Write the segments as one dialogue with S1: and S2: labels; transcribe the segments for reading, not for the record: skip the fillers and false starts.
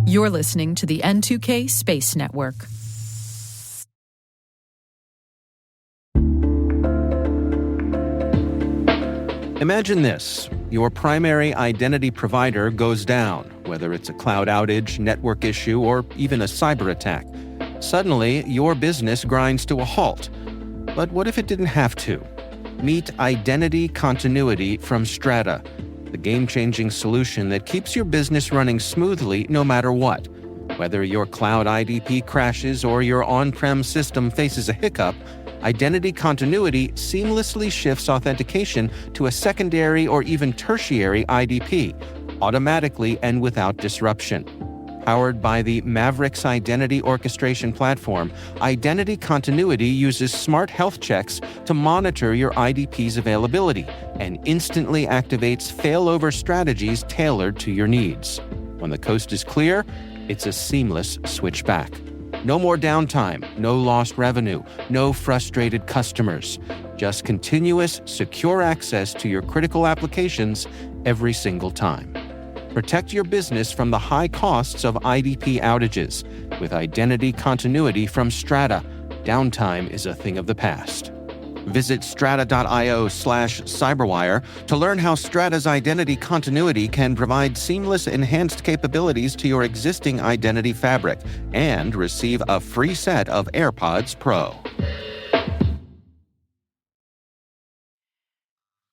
S1: You're listening to the N2K Space Network.
S2: Imagine this. Your primary identity provider goes down, whether it's a cloud outage, network issue, or even a cyber attack. Suddenly, your business grinds to a halt. But what if it didn't have to? Meet Identity Continuity from Strata, the game-changing solution that keeps your business running smoothly no matter what. Whether your cloud IDP crashes or your on-prem system faces a hiccup, Identity Continuity seamlessly shifts authentication to a secondary or even tertiary IDP, automatically and without disruption. Powered by the Mavericks Identity Orchestration Platform, Identity Continuity uses smart health checks to monitor your IDP's availability and instantly activates failover strategies tailored to your needs. When the coast is clear, it's a seamless switch back. No more downtime, no lost revenue, no frustrated customers. Just continuous, secure access to your critical applications every single time. Protect your business from the high costs of IDP outages. With Identity Continuity from Strata, downtime is a thing of the past. Visit strata.io/cyberwire to learn how Strata's Identity Continuity can provide seamless enhanced capabilities to your existing identity fabric and receive a free set of AirPods Pro.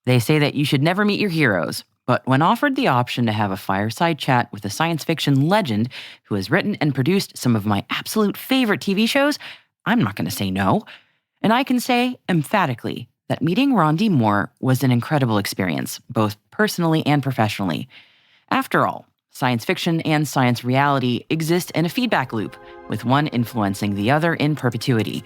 S3: They say that you should never meet your heroes, but when offered the option to have a fireside chat with a science fiction legend who has written and produced some of my absolute favorite TV shows, I'm not going to say no. And I can say emphatically that meeting Ron D. Moore was an incredible experience, both personally and professionally. After all, science fiction and science reality exist in a feedback loop, with one influencing the other in perpetuity.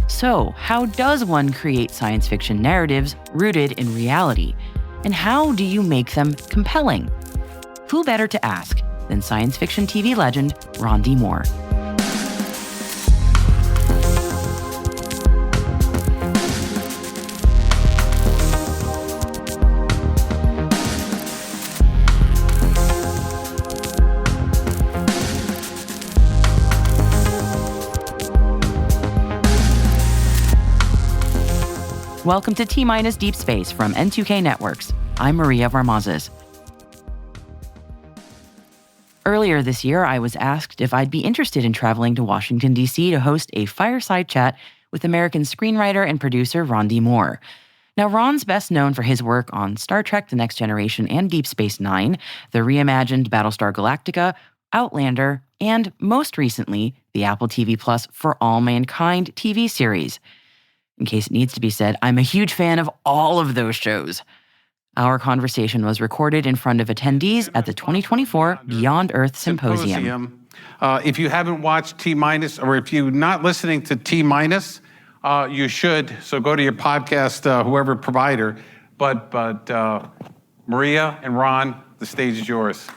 S3: So, how does one create science fiction narratives rooted in reality? And how do you make them compelling? Who better to ask than science fiction TV legend Ron D. Moore? Welcome to T-Minus Deep Space from N2K Networks. I'm Maria Varmazes. Earlier this year, I was asked if I'd be interested in traveling to Washington, D.C. to host a fireside chat with American screenwriter and producer Ron D. Moore. Now, Ron's best known for his work on Star Trek: The Next Generation and Deep Space Nine, the reimagined Battlestar Galactica, Outlander, and most recently, the Apple TV Plus For All Mankind TV series. In case it needs to be said, I'm a huge fan of all of those shows. Our conversation was recorded in front of attendees at the 2024 Beyond Earth Symposium.
S4: If you haven't watched T-Minus, or if you're not listening to T-Minus, you should. So go to your podcast, whoever provider. But Maria and Ron, the stage is yours.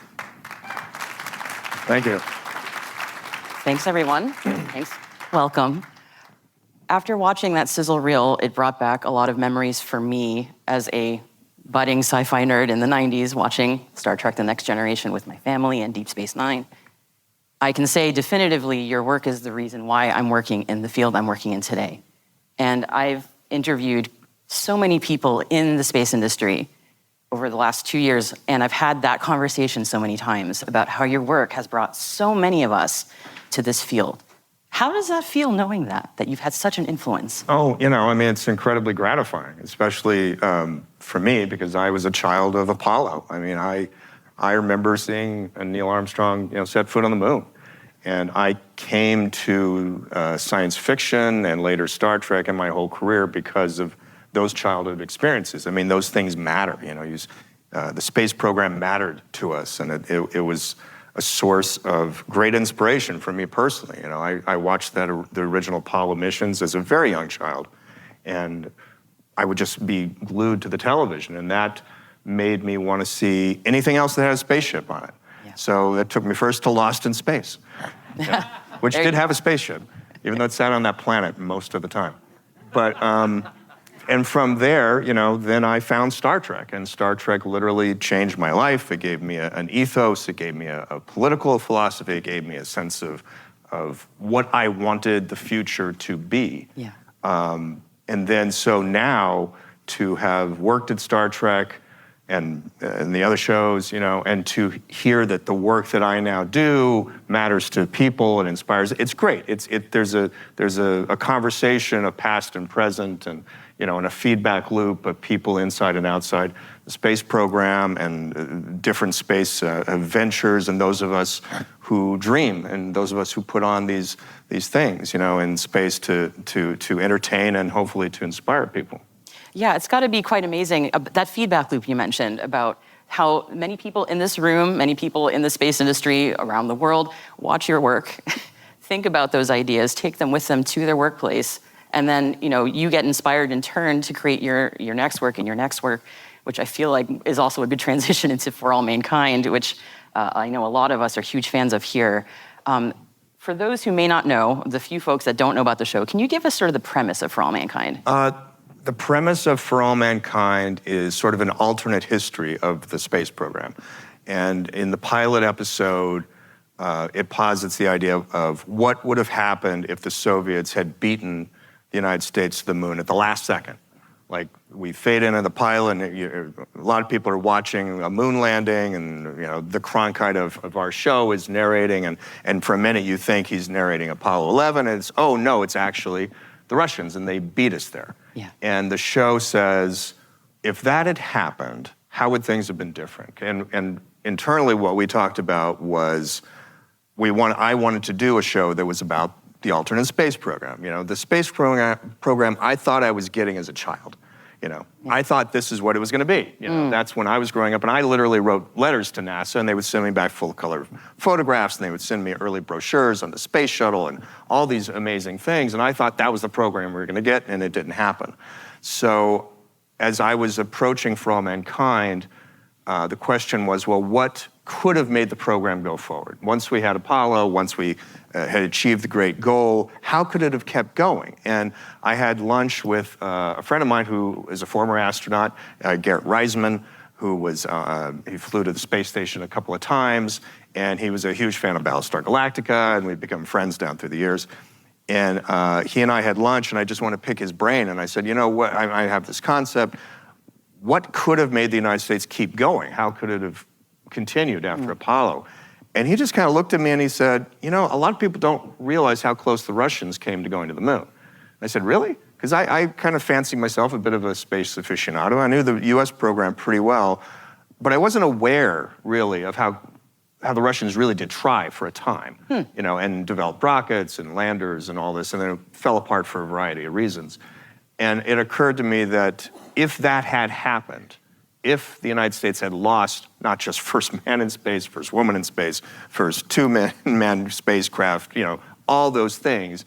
S5: Thank you.
S3: Thanks, everyone. Thanks. Welcome. After watching that sizzle reel, it brought back a lot of memories for me as a budding sci-fi nerd in the 90s watching Star Trek: The Next Generation with my family and Deep Space Nine. I can say definitively your work is the reason why I'm working in the field I'm working in today. And I've interviewed so many people in the space industry over the last 2 years, and I've had that conversation so many times about how your work has brought so many of us to this field. How does that feel knowing that you've had such an influence?
S5: Oh, it's incredibly gratifying, especially for me, because I was a child of Apollo. I remember seeing Neil Armstrong, set foot on the moon. And I came to science fiction and later Star Trek in my whole career because of those childhood experiences. Those things matter, the space program mattered to us, and it was a source of great inspiration for me personally. I watched the original Apollo missions as a very young child, and I would just be glued to the television, and that made me want to see anything else that had a spaceship on it. Yeah. So that took me first to Lost in Space, which did have a spaceship, even though it sat on that planet most of the time. But And from there, then I found Star Trek, and Star Trek literally changed my life. It gave me an ethos, it gave me a political philosophy, it gave me a sense of what I wanted the future to be.
S3: Yeah.
S5: And then so now to have worked at Star Trek and the other shows, and to hear that the work that I now do matters to people and inspires, it's great. There's a conversation of past and present, and and a feedback loop of people inside and outside the space program and different space ventures, and those of us who dream and those of us who put on these things, in space to entertain and hopefully to inspire people.
S3: Yeah, it's got to be quite amazing. That feedback loop you mentioned about how many people in this room, many people in the space industry around the world watch your work, think about those ideas, take them with them to their workplace, and then you get inspired in turn to create your next work and your next work, which I feel like is also a good transition into For All Mankind, which I know a lot of us are huge fans of here. For those who may not know, the few folks that don't know about the show, can you give us sort of the premise of For All Mankind?
S5: The premise of For All Mankind is sort of an alternate history of the space program. And in the pilot episode, it posits the idea of what would have happened if the Soviets had beaten the United States to the moon at the last second. Like, we fade into the pilot, and a lot of people are watching a moon landing, and the Cronkite of our show is narrating, and for a minute you think he's narrating Apollo 11, and it's, oh no, it's actually the Russians, and they beat us there.
S3: Yeah.
S5: And the show says, if that had happened, how would things have been different? And internally, what we talked about was I wanted to do a show that was about the alternate space program. The space program I thought I was getting as a child. I thought this is what it was going to be. That's when I was growing up, and I literally wrote letters to NASA, and they would send me back full-color photographs, and they would send me early brochures on the space shuttle and all these amazing things, and I thought that was the program we were going to get, and it didn't happen. So as I was approaching For All Mankind, the question was, well, what could have made the program go forward? Once we had Apollo, once we had achieved the great goal, how could it have kept going? And I had lunch with a friend of mine who is a former astronaut, Garrett Reisman, who he flew to the space station a couple of times, and he was a huge fan of Battlestar Galactica, and we've become friends down through the years. And he and I had lunch, and I just want to pick his brain, and I said, what, I have this concept. What could have made the United States keep going? How could it have continued after Apollo? And he just kind of looked at me and he said, a lot of people don't realize how close the Russians came to going to the moon. I said, really? Because I kind of fancy myself a bit of a space aficionado. I knew the US program pretty well, but I wasn't aware really of how the Russians really did try for a time, and developed rockets and landers and all this, and then it fell apart for a variety of reasons. And it occurred to me that if that had happened, if the United States had lost not just first man in space, first woman in space, first two-man spacecraft, all those things,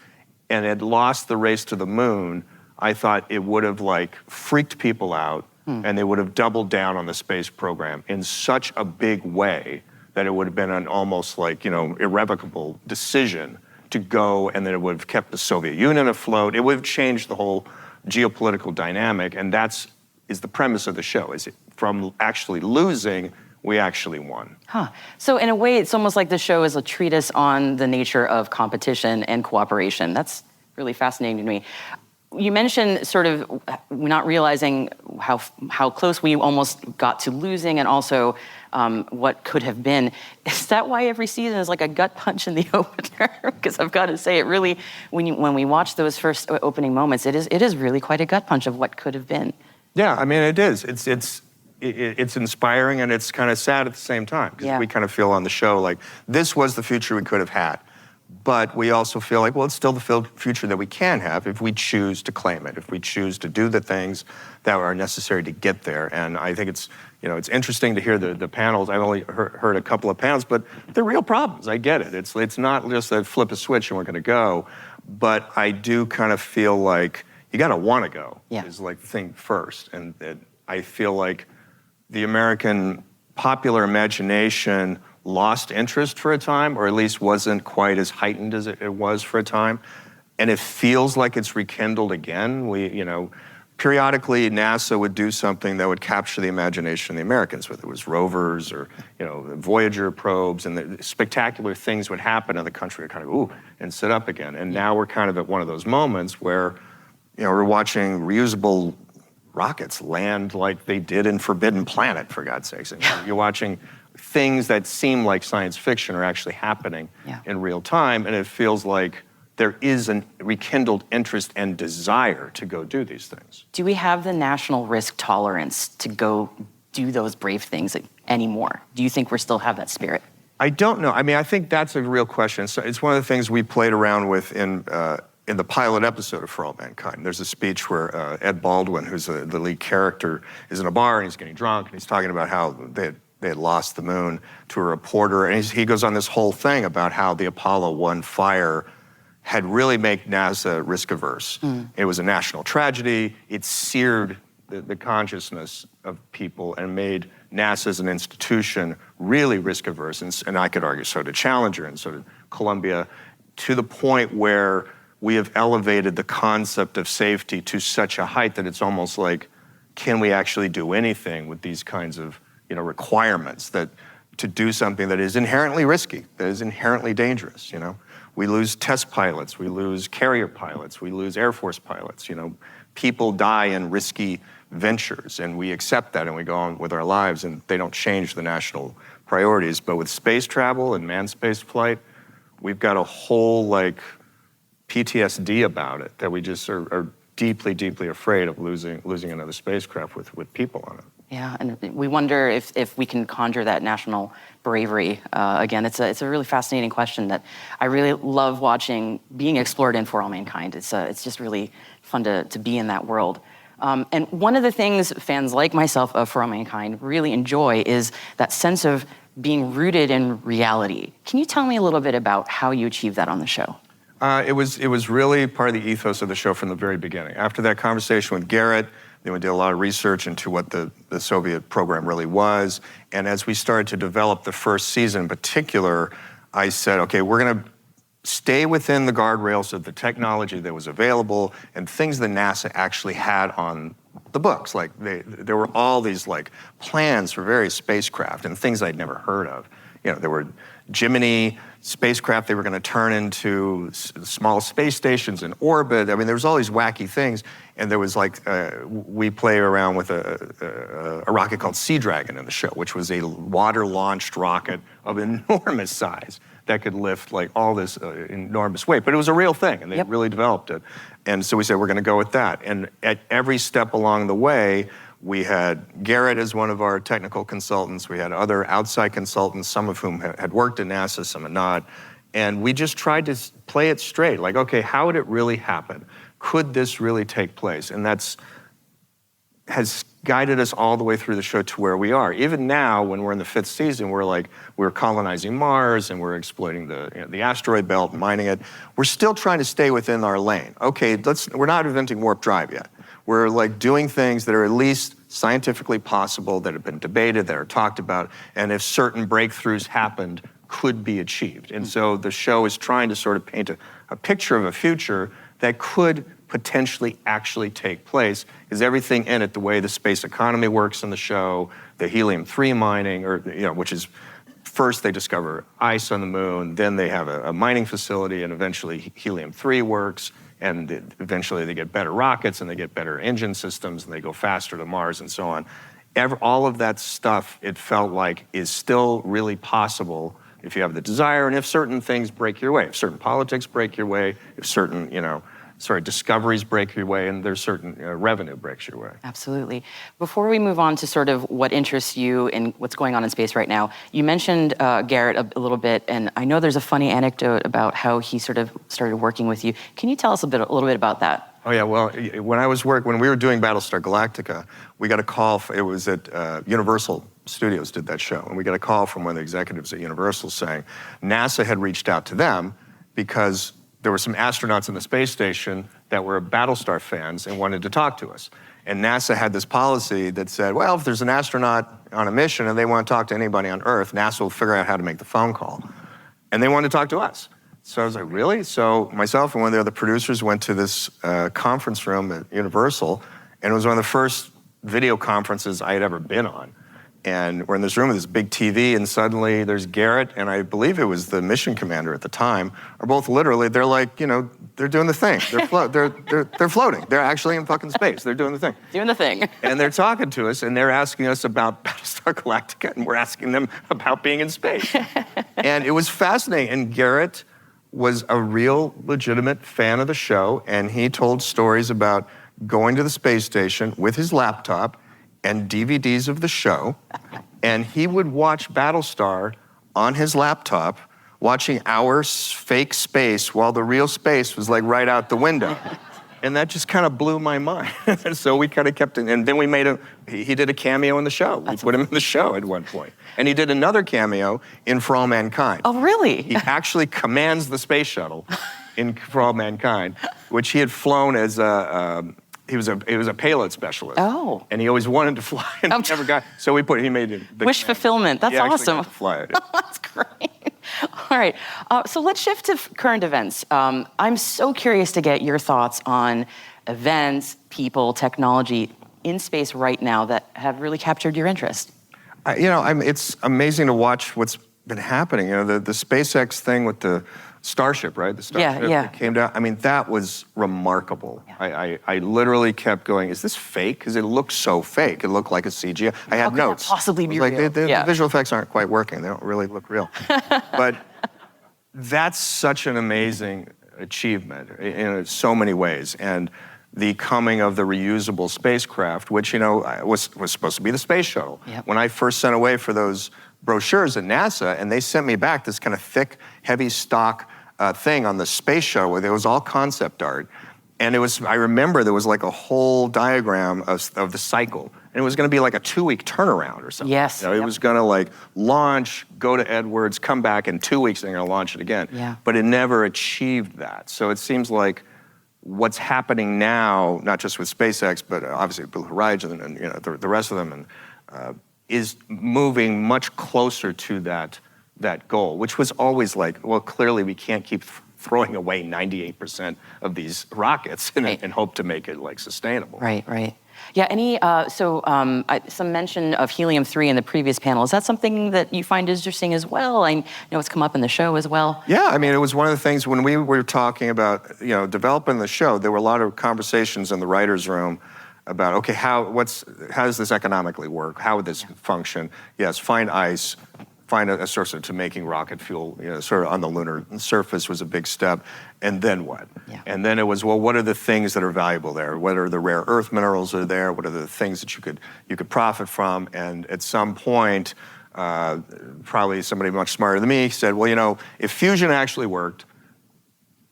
S5: and had lost the race to the moon, I thought it would have freaked people out, and they would have doubled down on the space program in such a big way that it would have been an almost irrevocable decision to go, and then it would have kept the Soviet Union afloat. It would have changed the whole geopolitical dynamic, and is the premise of the show. Is it from actually losing, we actually won.
S3: So in a way, it's almost like the show is a treatise on the nature of competition and cooperation. That's really fascinating to me. You mentioned sort of not realizing how close we almost got to losing, and also what could have been. Is that why every season is like a gut punch in the opener? Because I've got to say, it really, when we watch those first opening moments, it is really quite a gut punch of what could have been.
S5: Yeah, I mean, it is. It's inspiring, and it's kind of sad at the same time, because we kind of feel on the show like this was the future we could have had. But we also feel like, well, it's still the future that we can have if we choose to claim it, if we choose to do the things that are necessary to get there. And I think it's interesting to hear the panels. I've only heard a couple of panels, but they're real problems. I get it. It's not just a flip a switch and we're going to go. But I do kind of feel like you got to want to go is like the thing first. And I feel like the American popular imagination lost interest for a time, or at least wasn't quite as heightened as it was for a time. And it feels like it's rekindled again. periodically NASA would do something that would capture the imagination of the Americans, whether it was rovers or Voyager probes, and the spectacular things would happen and the country would kind of ooh and sit up again. And now we're kind of at one of those moments where we're watching reusable rockets land like they did in Forbidden Planet, for God's sakes. And you're watching things that seem like science fiction are actually happening in real time, and it feels like there is a rekindled interest and desire to go do these things.
S3: Do we have the national risk tolerance to go do those brave things anymore? Do you think we still have that spirit?
S5: I don't know. I mean, I think that's a real question. So it's one of the things we played around with in the pilot episode of For All Mankind. There's a speech where Ed Baldwin, who's the lead character, is in a bar and he's getting drunk and he's talking about how they had lost the moon to a reporter. And he goes on this whole thing about how the Apollo 1 fire had really made NASA risk averse. It was a national tragedy. It seared the consciousness of people and made NASA as an institution really risk averse. And I could argue so did Challenger and so did Columbia, to the point where we have elevated the concept of safety to such a height that it's almost like, can we actually do anything with these kinds of requirements that to do something that is inherently risky, that is inherently dangerous, We lose test pilots, we lose carrier pilots, we lose Air Force pilots, People die in risky ventures, and we accept that and we go on with our lives, and they don't change the national priorities. But with space travel and manned space flight, we've got a whole PTSD about it, that we just are deeply, deeply afraid of losing another spacecraft with people on it.
S3: Yeah, and we wonder if we can conjure that national bravery. Again, it's a really fascinating question that I really love watching being explored in For All Mankind. It's just really fun to be in that world. And one of the things fans like myself of For All Mankind really enjoy is that sense of being rooted in reality. Can you tell me a little bit about how you achieve that on the show?
S5: It was really part of the ethos of the show from the very beginning. After that conversation with Garrett, then we did a lot of research into what the Soviet program really was. And as we started to develop the first season in particular, I said, okay, we're going to stay within the guardrails of the technology that was available and things that NASA actually had on the books. Like there were all these plans for various spacecraft and things I'd never heard of. There were Gemini spacecraft they were going to turn into small space stations in orbit. I mean, there was all these wacky things. And there was we play around with a rocket called Sea Dragon in the show, which was a water-launched rocket of enormous size that could lift all this enormous weight. But it was a real thing, and they really developed it. And so we said, we're going to go with that. And at every step along the way, we had Garrett as one of our technical consultants. We had other outside consultants, some of whom had worked at NASA, some had not. And we just tried to play it straight. Okay, how would it really happen? Could this really take place? And has guided us all the way through the show to where we are. Even now, when we're in the 5th season, we're colonizing Mars and we're exploiting the asteroid belt and mining it. We're still trying to stay within our lane. Okay, we're not inventing warp drive yet. We're doing things that are at least scientifically possible, that have been debated, that are talked about, and if certain breakthroughs happened, could be achieved. And so the show is trying to sort of paint a picture of a future that could potentially actually take place. Is everything in it, the way the space economy works in the show, the helium-3 mining, which is first they discover ice on the moon, then they have a mining facility, and eventually helium-3 works, and eventually they get better rockets and they get better engine systems and they go faster to Mars and so on. All of that stuff, it felt like, is still really possible if you have the desire and if certain things break your way, if certain politics break your way, if certain, discoveries break your way, and there's certain revenue breaks your way.
S3: Absolutely. Before we move on to sort of what interests you and what's going on in space right now, you mentioned Garrett a little bit, and I know there's a funny anecdote about how he sort of started working with you. Can you tell us a little bit about that?
S5: Oh yeah, well, when we were doing Battlestar Galactica, we got a call, it was at Universal Studios did that show, and we got a call from one of the executives at Universal saying NASA had reached out to them because there were some astronauts in the space station that were Battlestar fans and wanted to talk to us. And NASA had this policy that said, well, if there's an astronaut on a mission and they want to talk to anybody on Earth, NASA will figure out how to make the phone call. And they wanted to talk to us. So I was like, really? So myself and one of the other producers went to this conference room at Universal, And it was one of the first video conferences I had ever been on. And we're in this room with this big TV, and suddenly there's Garrett, and I believe it was the mission commander at the time, are both literally, they're like, they're doing the thing. They're floating. They're actually in fucking space. They're doing the thing.
S3: Doing the thing.
S5: And they're talking to us, and they're asking us about Battlestar Galactica, and we're asking them about being in space. And it was fascinating. And Garrett was a real, legitimate fan of the show, and he told stories about going to the space station with his laptop and DVDs of the show, and he would watch Battlestar on his laptop, watching our fake space while the real space was like right out the window. And that just kind of blew my mind. And so we kind of kept it, and then we made he did a cameo in the show. We put him in the show at one point. And he did another cameo in For All Mankind.
S3: Oh, really?
S5: He actually commands the space shuttle in For All Mankind, which he had flown as he was a payload specialist.
S3: Oh.
S5: And he always wanted to fly and never got. So he made it.
S3: Wish fulfillment. That's awesome.
S5: Got to fly it.
S3: That's great. All right. So let's shift to current events. I'm so curious to get your thoughts on events, people, technology in space right now that have really captured your interest.
S5: It's amazing to watch what's been happening. The SpaceX thing with the Starship, right? The Starship that came down. I mean, that was remarkable. Yeah. I literally kept going, is this fake? Because it looked so fake. It looked like a CGI. I had notes.
S3: How could that possibly be real?
S5: The visual effects aren't quite working. They don't really look real. But that's such an amazing achievement in so many ways. And the coming of the reusable spacecraft, which, was supposed to be the space shuttle.
S3: Yep.
S5: When I first sent away for those brochures at NASA, and they sent me back this kind of thick, heavy stock thing on the space shuttle where it was all concept art. And I remember there was like a whole diagram of the cycle. And it was gonna be like a 2-week turnaround or something.
S3: Yes.
S5: It was gonna launch, go to Edwards, come back in 2 weeks, and they're gonna launch it again.
S3: Yeah.
S5: But it never achieved that. So it seems like what's happening now, not just with SpaceX, but obviously Blue Horizon and the rest of them, and is moving much closer to that goal, which was always clearly we can't keep throwing away 98% of these rockets and hope to make it sustainable.
S3: Right. Yeah, some mention of helium-3 in the previous panel. Is that something that you find interesting as well? I know it's come up in the show as well.
S5: Yeah, I mean, it was one of the things when we were talking about, developing the show, there were a lot of conversations in the writer's room about, okay, how does this economically work? How would this function? Yes, find ice, find a source to making rocket fuel, sort of on the lunar surface was a big step. And then what?
S3: Yeah.
S5: And then it was, well, what are the things that are valuable there? What are the rare earth minerals that are there? What are the things that you could profit from? And at some point, probably somebody much smarter than me said, well, if fusion actually worked,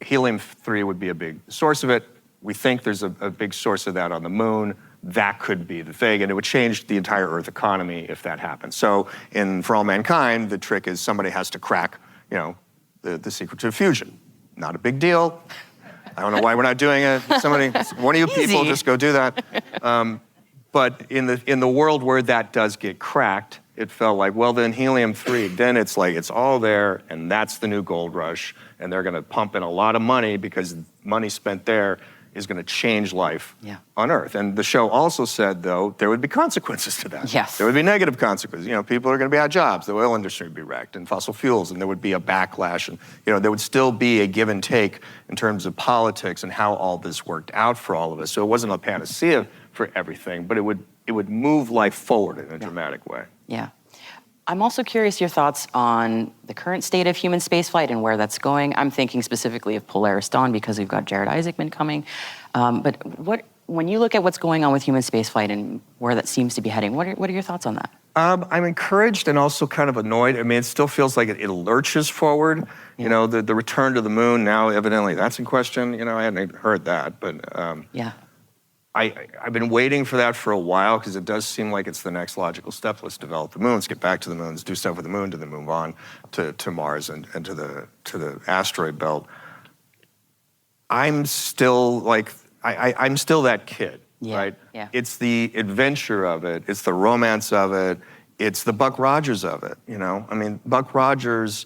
S5: helium-3 would be a big source of it. We think there's a big source of that on the moon. That could be the thing, and it would change the entire Earth economy if that happened. So For All Mankind, the trick is somebody has to crack, the secret to fusion. Not a big deal. I don't know why we're not doing it. One of you people, just go do that. But in the world where that does get cracked, it felt like, well, then helium-3, then it's all there, and that's the new gold rush, and they're gonna pump in a lot of money because money spent there is going to change life on Earth. And the show also said, though, there would be consequences to that.
S3: Yes.
S5: There would be negative consequences. People are going to be out of jobs. The oil industry would be wrecked, and fossil fuels, and there would be a backlash. And, there would still be a give and take in terms of politics and how all this worked out for all of us. So it wasn't a panacea for everything, but it would move life forward in a dramatic way.
S3: Yeah. I'm also curious your thoughts on the current state of human spaceflight and where that's going. I'm thinking specifically of Polaris Dawn because we've got Jared Isaacman coming. But when you look at what's going on with human spaceflight and where that seems to be heading, what are your thoughts on that?
S5: I'm encouraged and also kind of annoyed. I mean, it still feels like it lurches forward.
S3: Yeah.
S5: The return to the moon, now evidently that's in question. I hadn't heard that, but
S3: yeah.
S5: I've been waiting for that for a while because it does seem like it's the next logical step. Let's develop the moon, let's get back to the moon, let's do stuff with the moon, and then move on to Mars and to the asteroid belt. I'm still I'm still that kid, right?
S3: Yeah.
S5: It's the adventure of it, it's the romance of it, it's the Buck Rogers of it, I mean, Buck Rogers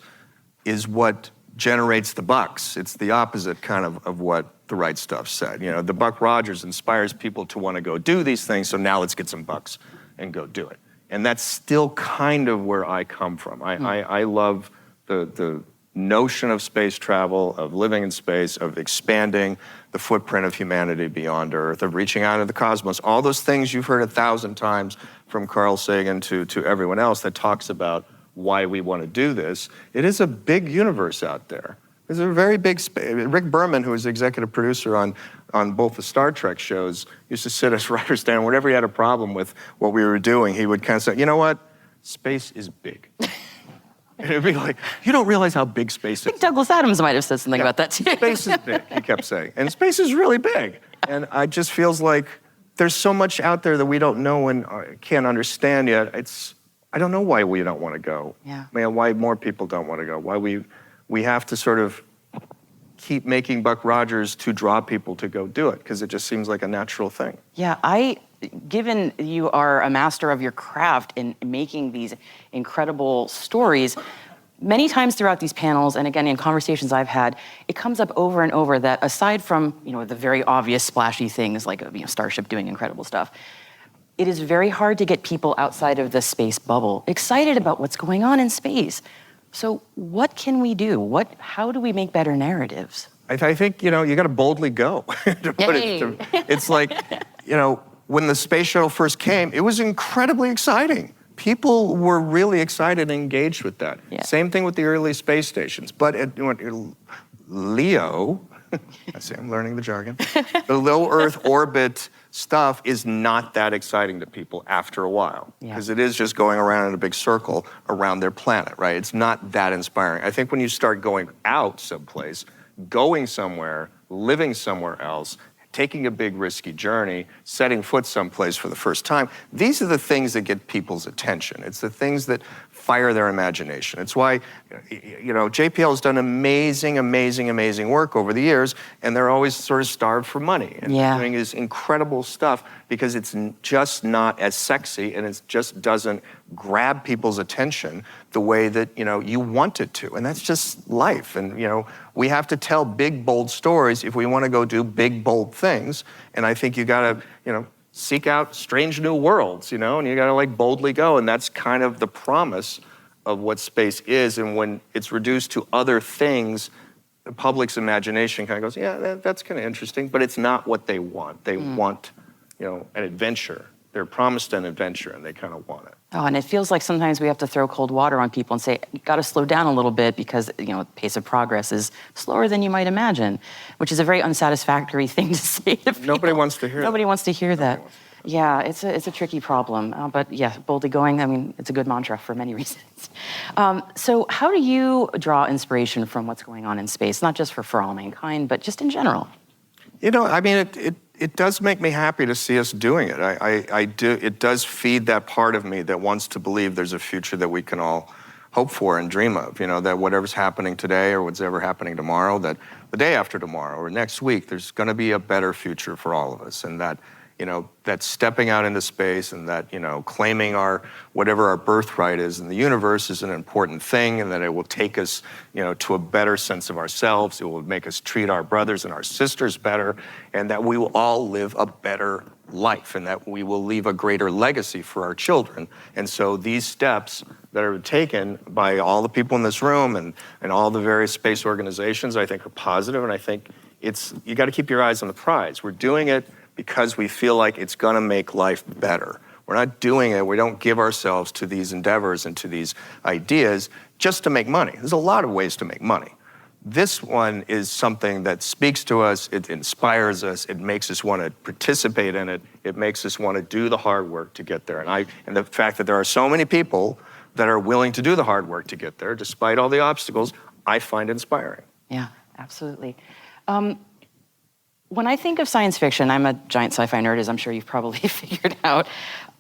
S5: is what generates the bucks. It's the opposite kind of what the right stuff said. You know, the Buck Rogers inspires people to want to go do these things, so now let's get some bucks and go do it. And that's still kind of where I come from. I love the notion of space travel, of living in space, of expanding the footprint of humanity beyond Earth, of reaching out into the cosmos. All those things you've heard 1,000 times from Carl Sagan to everyone else that talks about why we want to do this. It is a big universe out there. There's a very big space. Rick Berman, who was the executive producer on both the Star Trek shows, used to sit as writer's stand. Whenever he had a problem with what we were doing, he would kind of say, you know what? Space is big. And it'd be like, you don't realize how big space is.
S3: I think Douglas Adams might have said something about that too.
S5: Space is big, he kept saying. And space is really big. And it just feels like there's so much out there that we don't know and can't understand yet. I don't know why we don't want to go.
S3: Yeah.
S5: Man, why more people don't want to go. Why we have to sort of keep making Buck Rogers to draw people to go do it, because it just seems like a natural thing.
S3: Yeah, given you are a master of your craft in making these incredible stories, many times throughout these panels, and again in conversations I've had, it comes up over and over that aside from the very obvious splashy things like Starship doing incredible stuff, it is very hard to get people outside of the space bubble excited about what's going on in space. So what can we do? How do we make better narratives?
S5: I think, you got to boldly go. It's like, when the space shuttle first came, it was incredibly exciting. People were really excited and engaged with that.
S3: Yeah.
S5: Same thing with the early space stations. But LEO, I see I'm learning the jargon, the low Earth orbit stuff is not that exciting to people after a while, because it is just going around in a big circle around their planet, right? It's not that inspiring. I think when you start going out someplace, going somewhere, living somewhere else, taking a big risky journey, setting foot someplace for the first time, these are the things that get people's attention. It's the things that fire their imagination. It's why, JPL has done amazing, amazing, amazing work over the years, and they're always sort of starved for money. And doing this incredible stuff because it's just not as sexy, and it just doesn't grab people's attention the way that, you want it to. And that's just life. And, we have to tell big, bold stories if we want to go do big, bold things. And I think you got to, seek out strange new worlds, and you got to boldly go. And that's kind of the promise of what space is. And when it's reduced to other things, the public's imagination kind of goes, yeah, that's kind of interesting, but it's not what they want. They want, an adventure. They're promised an adventure, and they kind of want it.
S3: Oh, and it feels like sometimes we have to throw cold water on people and say, you got to slow down a little bit because, the pace of progress is slower than you might imagine, which is a very unsatisfactory thing to say to people.
S5: Nobody wants to hear that.
S3: Nobody wants to hear that. Yeah, it's a tricky problem. But yeah, boldly going, it's a good mantra for many reasons. So how do you draw inspiration from what's going on in space, not just for All Mankind, but just in general?
S5: It does make me happy to see us doing it. I do. It does feed that part of me that wants to believe there's a future that we can all hope for and dream of. That whatever's happening today or what's ever happening tomorrow, that the day after tomorrow or next week, there's going to be a better future for all of us, and that that stepping out into space and that claiming whatever our birthright is in the universe is an important thing, and that it will take us to a better sense of ourselves. It will make us treat our brothers and our sisters better, and that we will all live a better life, and that we will leave a greater legacy for our children. And so these steps that are taken by all the people in this room and all the various space organizations, I think, are positive, and I think you got to keep your eyes on the prize. We're doing it because we feel like it's going to make life better. We're not doing it, we don't give ourselves to these endeavors and to these ideas just to make money. There's a lot of ways to make money. This one is something that speaks to us, it inspires us, it makes us want to participate in it, it makes us want to do the hard work to get there. And the fact that there are so many people that are willing to do the hard work to get there, despite all the obstacles, I find inspiring.
S3: Yeah, absolutely. When I think of science fiction, I'm a giant sci-fi nerd, as I'm sure you've probably figured out.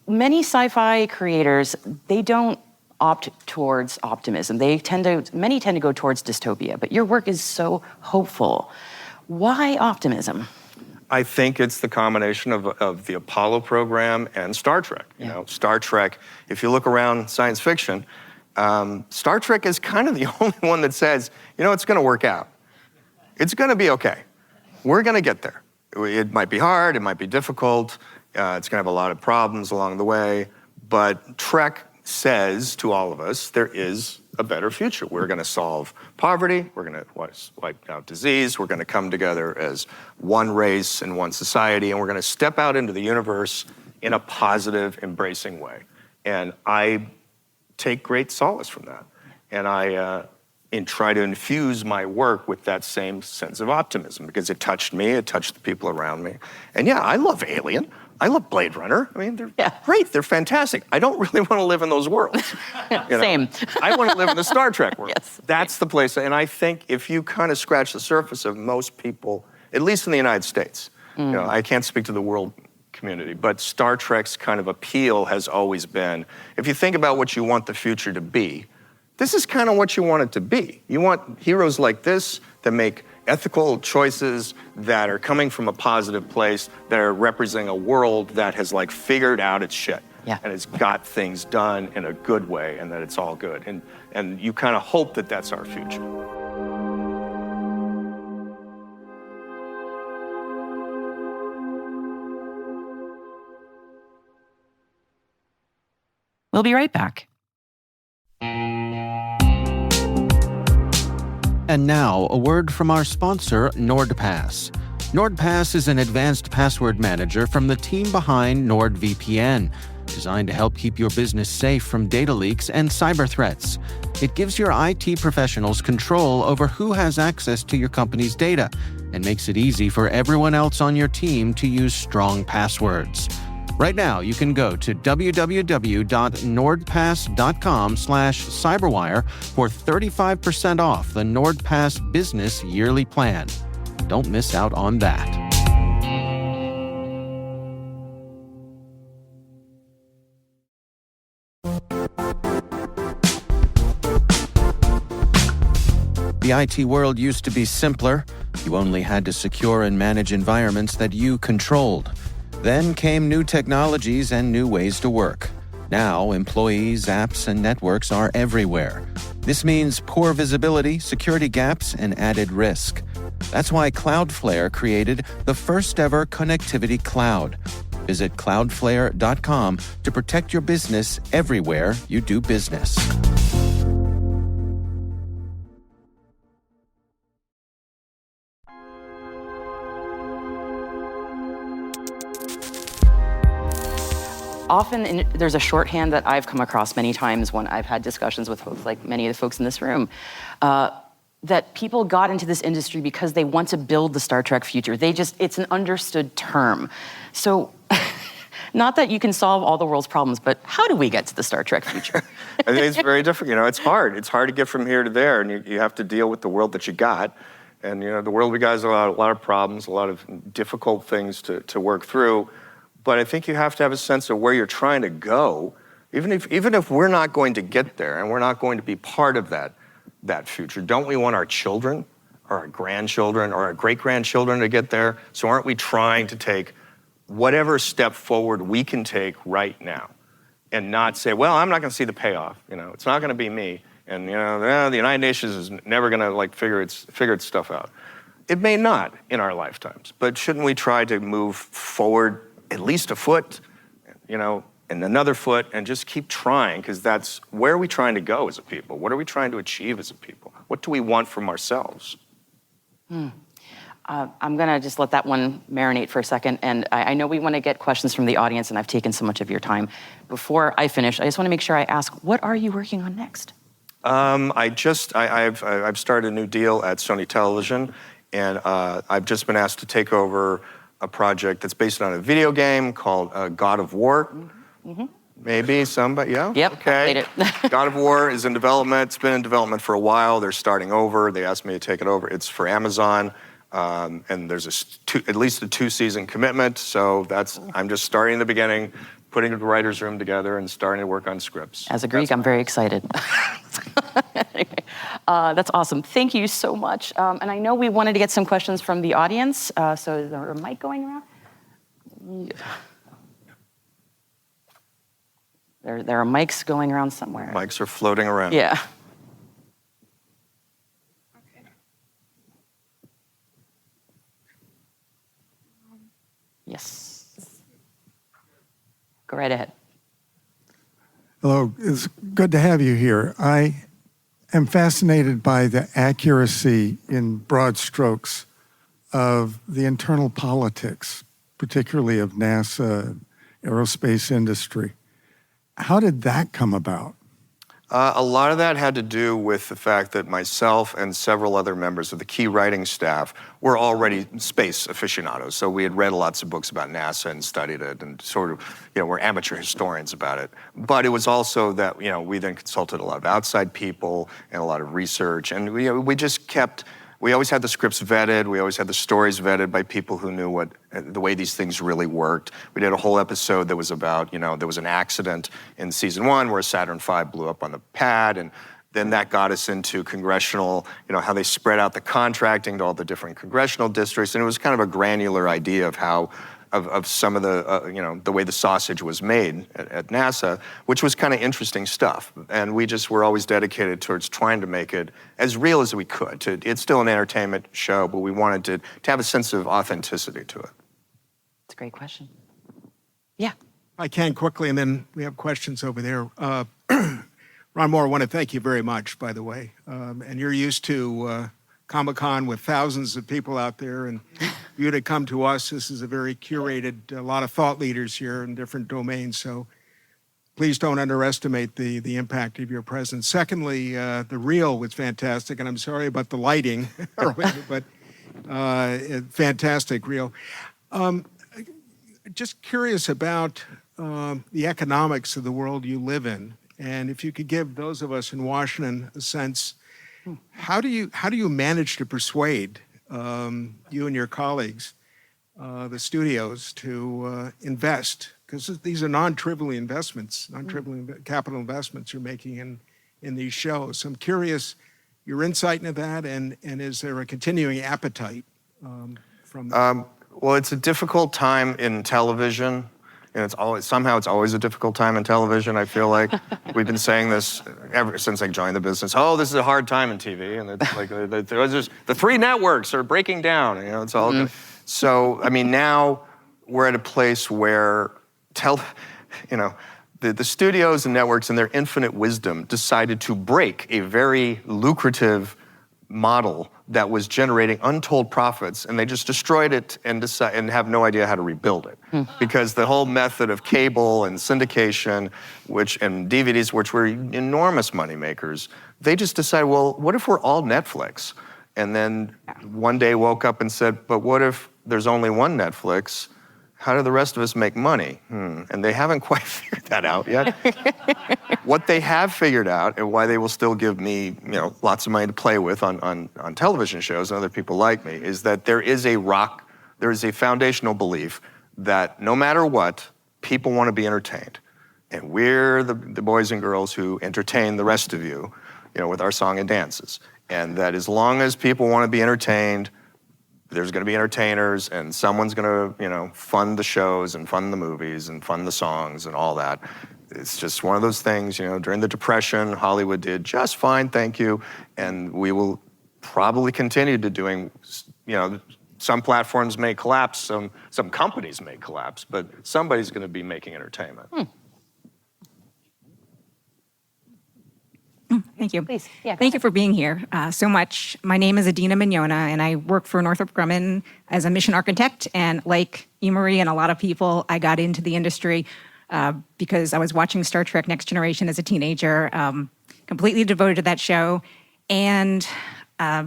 S3: Many sci-fi creators, they don't opt towards optimism. Many tend to go towards dystopia, but your work is so hopeful. Why optimism?
S5: I think it's the combination of the Apollo program and Star Trek. Star Trek, if you look around science fiction, Star Trek is kind of the only one that says, it's going to work out. It's going to be okay. We're going to get there. It might be hard, it might be difficult, it's going to have a lot of problems along the way, but Trek says to all of us, there is a better future. We're going to solve poverty, we're going to wipe out disease, we're going to come together as one race and one society, and we're going to step out into the universe in a positive, embracing way. And I take great solace from that. And I try to infuse my work with that same sense of optimism, because it touched me, it touched the people around me. And yeah, I love Alien. I love Blade Runner. I mean, they're great. They're fantastic. I don't really want to live in those worlds.
S3: Same.
S5: I want to live in the Star Trek world.
S3: Yes.
S5: That's the place. And I think if you kind of scratch the surface of most people, at least in the United States, I can't speak to the world community, but Star Trek's kind of appeal has always been, if you think about what you want the future to be, this is kind of what you want it to be. You want heroes like this that make ethical choices, that are coming from a positive place, that are representing a world that has like figured out its shit.
S3: Yeah.
S5: And it's got things done in a good way, and that it's all good. And you kind of hope that that's our future.
S3: We'll be right back.
S2: And now, a word from our sponsor, NordPass. NordPass is an advanced password manager from the team behind NordVPN, designed to help keep your business safe from data leaks and cyber threats. It gives your IT professionals control over who has access to your company's data and makes it easy for everyone else on your team to use strong passwords. Right now, you can go to www.nordpass.com/cyberwire for 35% off the NordPass Business Yearly Plan. Don't miss out on that. The IT world used to be simpler. You only had to secure and manage environments that you controlled. Then came new technologies and new ways to work. Now, employees, apps, and networks are everywhere. This means poor visibility, security gaps, and added risk. That's why Cloudflare created the first-ever connectivity cloud. Visit cloudflare.com to protect your business everywhere you do business.
S3: Often there's a shorthand that I've come across many times when I've had discussions with folks like many of the folks in this room, that people got into this industry because they want to build the Star Trek future. It's an understood term. So, not that you can solve all the world's problems, but how do we get to the Star Trek future?
S5: I think it's very difficult. It's hard. It's hard to get from here to there, and you have to deal with the world that you got. And the world we got has a lot of problems, a lot of difficult things to work through. But I think you have to have a sense of where you're trying to go, even if we're not going to get there and we're not going to be part of that future. Don't we want our children or our grandchildren or our great-grandchildren to get there? So aren't we trying to take whatever step forward we can take right now and not say, well, I'm not going to see the payoff. It's not going to be me. And the United Nations is never going to figure its stuff out. It may not in our lifetimes, but shouldn't we try to move forward at least a foot, and another foot, and just keep trying, because that's where are we trying to go as a people? What are we trying to achieve as a people? What do we want from ourselves?
S3: I'm going to just let that one marinate for a second, and I know we want to get questions from the audience, and I've taken so much of your time. Before I finish, I just want to make sure I ask, what are you working on next?
S5: I've started a new deal at Sony Television, and I've just been asked to take over a project that's based on a video game called God of War. Mm-hmm. Maybe somebody, yeah?
S3: Yep,
S5: okay.
S3: played it.
S5: God of War is in development. It's been in development for a while. They're starting over. They asked me to take it over. It's for Amazon, and there's at least a 2-season commitment. So I'm just starting in the beginning, putting the writer's room together and starting to work on scripts.
S3: As a Greek, I'm very excited. Anyway, that's awesome. Thank you so much. And I know we wanted to get some questions from the audience. So is there a mic going around? Yeah. There are mics going around somewhere.
S5: Mics are floating around.
S3: Yeah. Yes. Go right ahead.
S6: Hello, it's good to have you here. I am fascinated by the accuracy in broad strokes of the internal politics, particularly of NASA, aerospace industry. How did that come about?
S5: A lot of that had to do with the fact that myself and several other members of the key writing staff were already space aficionados. So we had read lots of books about NASA and studied it and sort of, were amateur historians about it. But it was also that, we then consulted a lot of outside people and a lot of research. And we just kept, we always had the scripts vetted. We always had the stories vetted by people who knew the way these things really worked. We did a whole episode that was about, there was an accident in season 1 where Saturn V blew up on the pad, and then that got us into congressional, how they spread out the contracting to all the different congressional districts, and it was kind of a granular idea of how, of some of the, the way the sausage was made at NASA, which was kind of interesting stuff. And we just were always dedicated towards trying to make it as real as we could. It's still an entertainment show, but we wanted to have a sense of authenticity to it.
S3: That's a great question. Yeah.
S7: I can quickly, and then we have questions over there. Ron Moore, I want to thank you very much, by the way. And you're used to Comic-Con with thousands of people out there, and for you to come to us, this is a very curated, a lot of thought leaders here in different domains, so please don't underestimate the impact of your presence. Secondly, the reel was fantastic, and I'm sorry about the lighting, but fantastic reel. Just curious about the economics of the world you live in, and if you could give those of us in Washington a sense, how do you manage to persuade you and your colleagues, the studios, to invest? Because these are non-trivial investments, capital investments you're making in these shows. So I'm curious your insight into that, and is there a continuing appetite from that?
S5: Well, it's a difficult time in television. And it's always a difficult time in television, I feel like. We've been saying this ever since I joined the business. Oh, this is a hard time in TV. And it's like, the 3 networks are breaking down. It's all good. So, now we're at a place where, the studios and networks in their infinite wisdom decided to break a very lucrative model that was generating untold profits, and they just destroyed it and have no idea how to rebuild it. Because the whole method of cable and syndication, and DVDs, which were enormous money makers, they just decided, well, what if we're all Netflix? And then one day woke up and said, but what if there's only one Netflix? How do the rest of us make money? And they haven't quite figured that out yet. What they have figured out, and why they will still give me, lots of money to play with on television shows and other people like me, is that there is a foundational belief that no matter what, people want to be entertained. And we're the boys and girls who entertain the rest of you, with our song and dances. And that as long as people want to be entertained, there's going to be entertainers, and someone's going to, fund the shows and fund the movies and fund the songs and all that. It's just one of those things, during the Depression, Hollywood did just fine, thank you. And we will probably continue to doing, some platforms may collapse, some companies may collapse, but somebody's going to be making entertainment.
S8: Thank you.
S3: Please. Yeah,
S8: Thank you for being here so much. My name is Adina Mignona, and I work for Northrop Grumman as a mission architect. And like Marie and a lot of people, I got into the industry because I was watching Star Trek Next Generation as a teenager, completely devoted to that show. And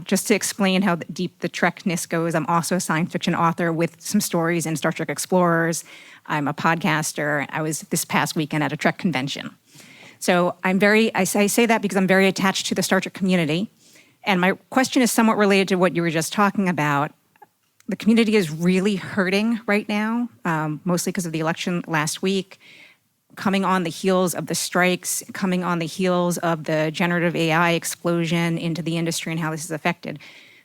S8: just to explain how deep the Trekness goes, I'm also a science fiction author with some stories in Star Trek Explorers. I'm a podcaster. I was this past weekend at a Trek convention. So I say that because I'm very attached to the Star Trek community. And my question is somewhat related to what you were just talking about. The community is really hurting right now, mostly because of the election last week, coming on the heels of the strikes, coming on the heels of the generative AI explosion into the industry and how this is affected.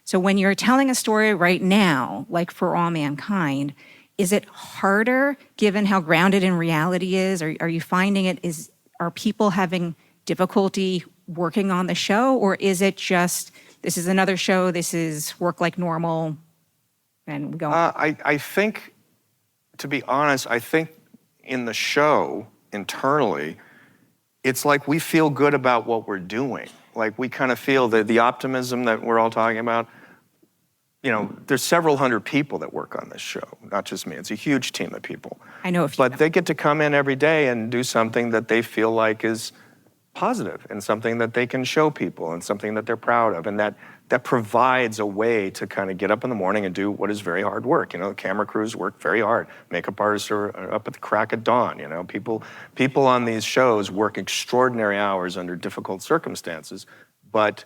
S8: So when you're telling a story right now, like For All Mankind, is it harder given how grounded in reality is? Are you finding are people having difficulty working on the show, or is it just, this is another show, this is work like normal, and we go on?
S5: I think to be honest, I think in the show, internally, it's like we feel good about what we're doing. Like we kind of feel the optimism that we're all talking about. You know, there's several hundred people that work on this show, not just me. It's a huge team of people.
S8: I know a few.
S5: But they get to come in every day and do something that they feel like is positive and something that they can show people and something that they're proud of. And that provides a way to kind of get up in the morning and do what is very hard work. You know, the camera crews work very hard. Makeup artists are up at the crack of dawn. You know, people on these shows work extraordinary hours under difficult circumstances. But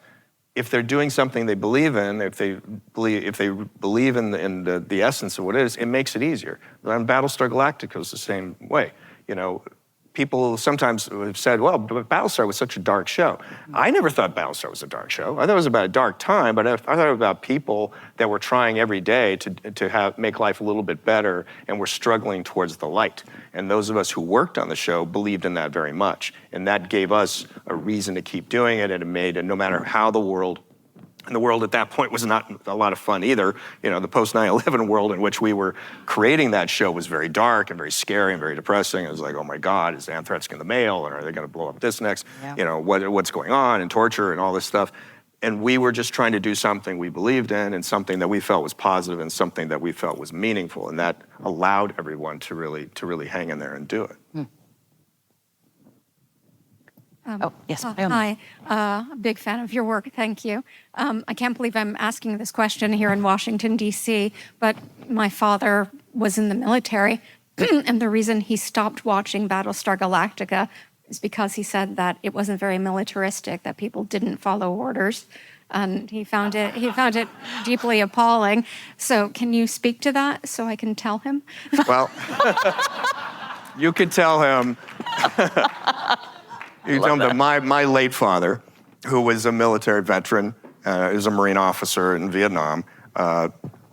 S5: if they're doing something they believe in, if they believe in the essence of what it is, it makes it easier. And Battlestar Galactica is the same way. You know, people sometimes have said, well, but Battlestar was such a dark show. I never thought Battlestar was a dark show. I thought it was about a dark time, but I thought it was about people that were trying every day to make life a little bit better and were struggling towards the light. And those of us who worked on the show believed in that very much. And that gave us a reason to keep doing it, and it made it, no matter how the world at that point was not a lot of fun either. You know, the post 9/11 world in which we were creating that show was very dark and very scary and very depressing. It was like, oh my God, is anthrax in the mail, and are they going to blow up this next? Yeah. You know, what's going on, and torture and all this stuff. And we were just trying to do something we believed in and something that we felt was positive and something that we felt was meaningful, and that allowed everyone to really hang in there and do it.
S3: Yes.
S9: Hi, big fan of your work, thank you. I can't believe I'm asking this question here in Washington, D.C., but my father was in the military, and the reason he stopped watching Battlestar Galactica is because he said that it wasn't very militaristic, that people didn't follow orders, and he found it deeply appalling. So can you speak to that so I can tell him? Well,
S5: you could tell him... You tell him that my late father, who was a military veteran, was a Marine officer in Vietnam,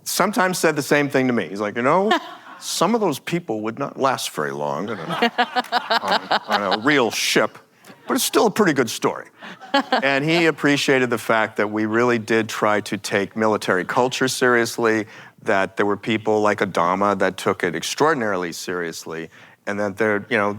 S5: sometimes said the same thing to me. He's like, you know, some of those people would not last very long on a real ship, but it's still a pretty good story. And he appreciated the fact that we really did try to take military culture seriously, that there were people like Adama that took it extraordinarily seriously, and that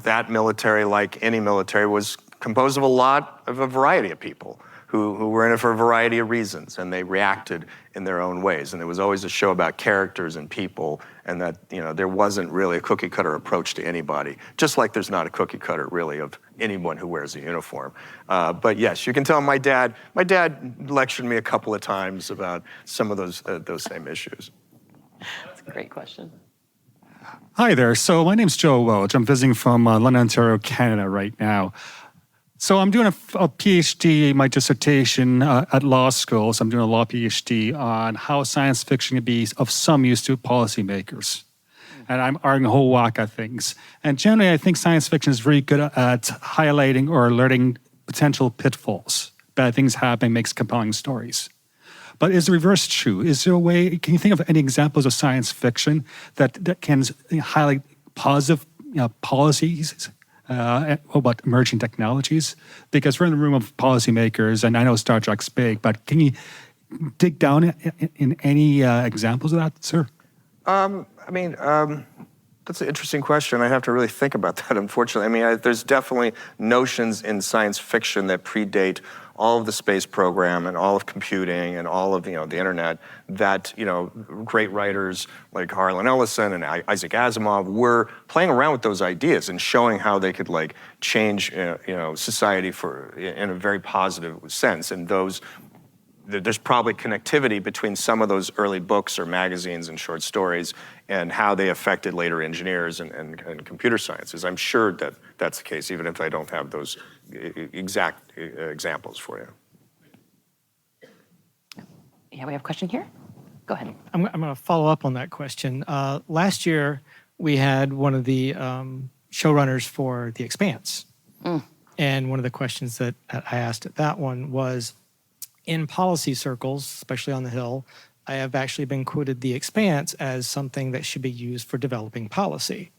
S5: that military, like any military, was composed of a variety of people who were in it for a variety of reasons, and they reacted in their own ways. And it was always a show about characters and people, and that there wasn't really a cookie cutter approach to anybody, just like there's not a cookie cutter really of anyone who wears a uniform. But yes, you can tell my dad lectured me a couple of times about some of those same issues.
S3: That's a great question.
S10: Hi there. So my name's Joe Welch. I'm visiting from London, Ontario, Canada right now. So I'm doing a PhD, my dissertation at law school. So I'm doing a law PhD on how science fiction can be of some use to policymakers. And I'm arguing a whole whack of things. And generally, I think science fiction is very good at highlighting or alerting potential pitfalls. Bad things happen, makes compelling stories. But is the reverse true? Is there a way, can you think of any examples of science fiction that can highlight positive policies about emerging technologies? Because we're in the room of policymakers, and I know Star Trek's big, but can you dig down in any examples of that, sir?
S5: That's an interesting question. I have to really think about that, unfortunately. There's definitely notions in science fiction that predate all of the space program and all of computing and all of the internet that great writers like Harlan Ellison and Isaac Asimov were playing around with those ideas and showing how they could change society in a very positive sense. And there's probably connectivity between some of those early books or magazines and short stories and how they affected later engineers and computer sciences. I'm sure that that's the case, even if I don't have those exact examples for you.
S3: Yeah, we have a question here. Go ahead.
S11: I'm going to follow up on that question. Last year, we had one of the showrunners for The Expanse. And one of the questions that I asked at that one was, in policy circles, especially on the Hill, I have actually been quoted The Expanse as something that should be used for developing policy.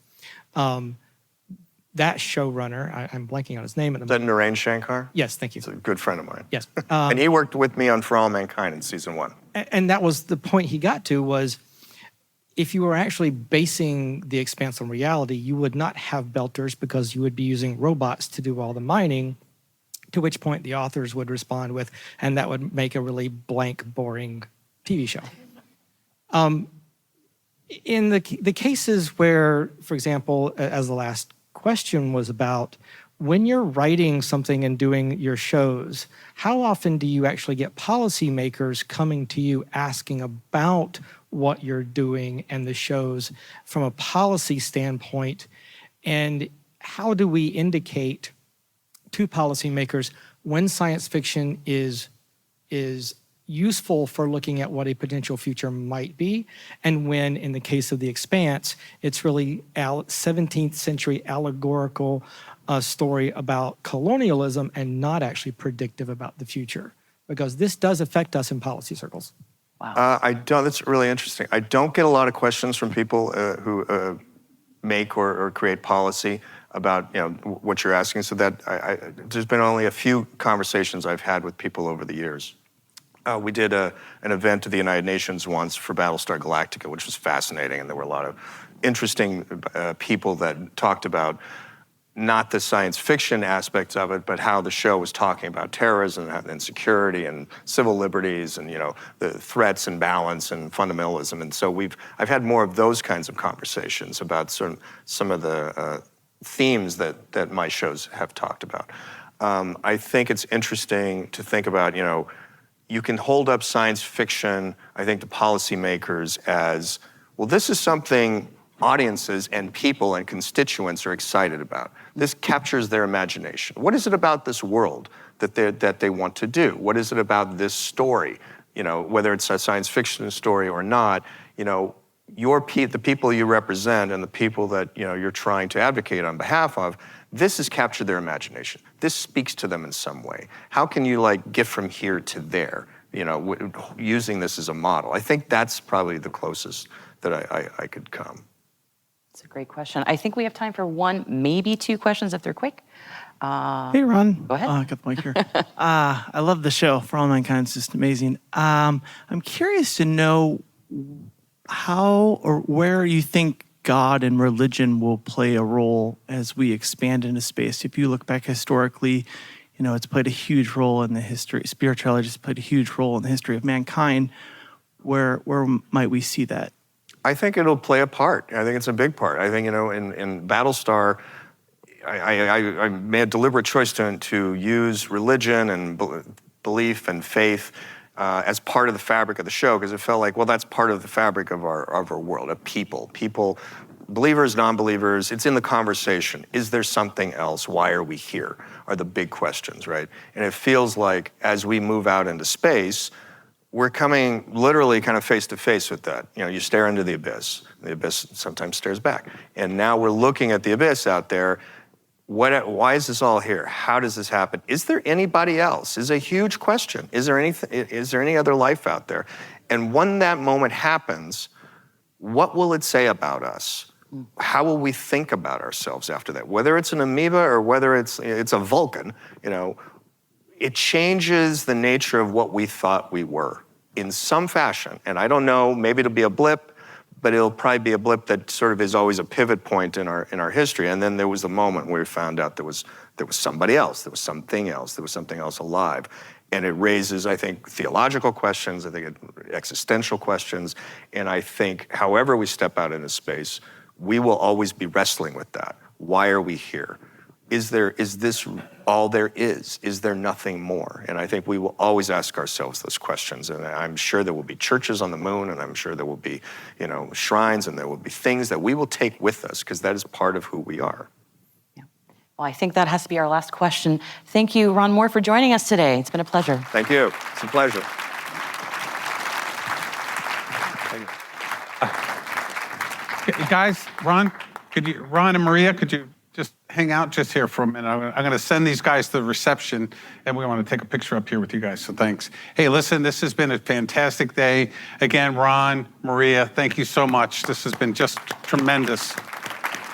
S11: That showrunner, I'm blanking on his name at the moment.
S5: Is that Narain Shankar?
S11: Yes, thank you.
S5: He's a good friend of mine.
S11: Yes.
S5: And he worked with me on For All Mankind in season 1.
S11: And that was the point he got to was, if you were actually basing The Expanse on reality, you would not have belters because you would be using robots to do all the mining, to which point the authors would respond with, and that would make a really blank, boring TV show. In the cases where, for example, as the last question was about, when you're writing something and doing your shows, how often do you actually get policymakers coming to you asking about what you're doing and the shows from a policy standpoint? And how do we indicate to policymakers when science fiction is useful for looking at what a potential future might be, and when, in the case of The Expanse, it's really 17th century allegorical story about colonialism and not actually predictive about the future? Because this does affect us in policy circles.
S3: Wow.
S5: That's really interesting. I don't get a lot of questions from people who make or create policy about what you're asking. So that there's been only a few conversations I've had with people over the years. We did an event at the United Nations once for Battlestar Galactica, which was fascinating, and there were a lot of interesting people that talked about not the science fiction aspects of it, but how the show was talking about terrorism and security and civil liberties and the threats and balance and fundamentalism. And so I've had more of those kinds of conversations about some of the themes that my shows have talked about. I think it's interesting to think about, you can hold up science fiction, I think, to policymakers as, well, this is something audiences and people and constituents are excited about. This captures their imagination. What is it about this world that they want to do? What is it about this story? Whether it's a science fiction story or not, the people you represent and the people that you're trying to advocate on behalf of, this has captured their imagination. This speaks to them in some way. How can you get from here to there, using this as a model? I think that's probably the closest that I could come.
S3: That's a great question. I think we have time for one, maybe two questions if they're quick.
S12: Hey, Ron.
S3: Go ahead.
S12: I got the mic here. I love the show. For All Mankind, it's just amazing. I'm curious to know how or where you think God and religion will play a role as we expand into space. If you look back historically, it's played a huge role in the history. Spirituality has played a huge role in the history of mankind. Where might we see that?
S5: I think it'll play a part. I think it's a big part. I think, in Battlestar, I made a deliberate choice to use religion and belief and faith as part of the fabric of the show, because it felt like, well, that's part of the fabric of our world, of people, believers, non-believers. It's in the conversation. Is there something else? Why are we here? Are the big questions, right? And it feels like as we move out into space, we're coming literally kind of face to face with that. You stare into the abyss sometimes stares back. And now we're looking at the abyss out there. Why is this all here? How does this happen? Is there anybody else? Is a huge question. Is there any other life out there? And when that moment happens, what will it say about us? How will we think about ourselves after that? Whether it's an amoeba or whether it's a Vulcan, it changes the nature of what we thought we were in some fashion. And I don't know, maybe it'll be a blip, but it'll probably be a blip that sort of is always a pivot point in our history. And then there was the moment where we found out there was somebody else, there was something else, there was something else alive. And it raises, I think, theological questions, I think existential questions. And I think however we step out into space, we will always be wrestling with that. Why are we here? Is this all there is? Is there nothing more? And I think we will always ask ourselves those questions. And I'm sure there will be churches on the moon, and I'm sure there will be, shrines, and there will be things that we will take with us, because that is part of who we are.
S3: Yeah. Well, I think that has to be our last question. Thank you, Ron Moore, for joining us today. It's been a pleasure.
S5: Thank you. It's a pleasure.
S4: Guys, Ron and Maria, could you just hang out just here for a minute? I'm going to send these guys to the reception, and we want to take a picture up here with you guys, so thanks. Hey, listen, this has been a fantastic day. Again, Ron, Maria, thank you so much. This has been just tremendous.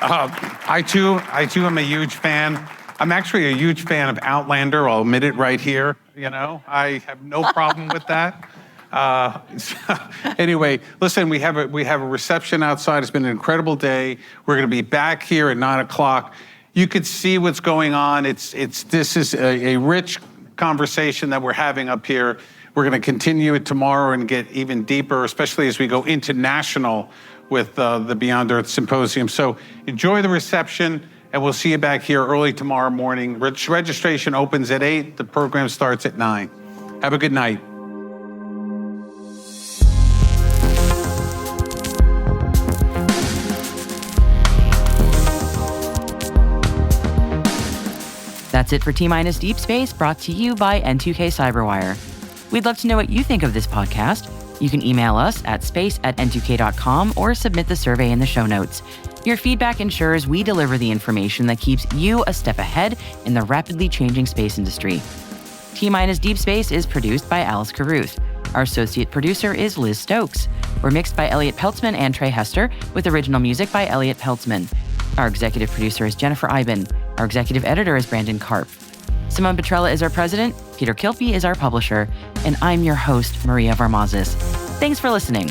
S4: I too am a huge fan. I'm actually a huge fan of Outlander. I'll admit it right here. I have no problem with that. Anyway, listen, we have a reception outside. It's been an incredible day. We're going to be back here at 9 o'clock. You could see what's going on. This is a rich conversation that we're having up here. We're going to continue it tomorrow and get even deeper, especially as we go international with the Beyond Earth Symposium. So enjoy the reception, and we'll see you back here early tomorrow morning. Registration opens at 8. The program starts at 9. Have a good night.
S3: That's it for T-Minus Deep Space, brought to you by N2K Cyberwire. We'd love to know what you think of this podcast. You can email us at space@n2k.com or submit the survey in the show notes. Your feedback ensures we deliver the information that keeps you a step ahead in the rapidly changing space industry. T-Minus Deep Space is produced by Alice Carruth. Our associate producer is Liz Stokes. We're mixed by Elliot Peltzman and Trey Hester, with original music by Elliot Peltzman. Our executive producer is Jennifer Eiben. Our executive editor is Brandon Karp. Simone Petrella is our president, Peter Kilpie is our publisher, and I'm your host, Maria Varmazis. Thanks for listening.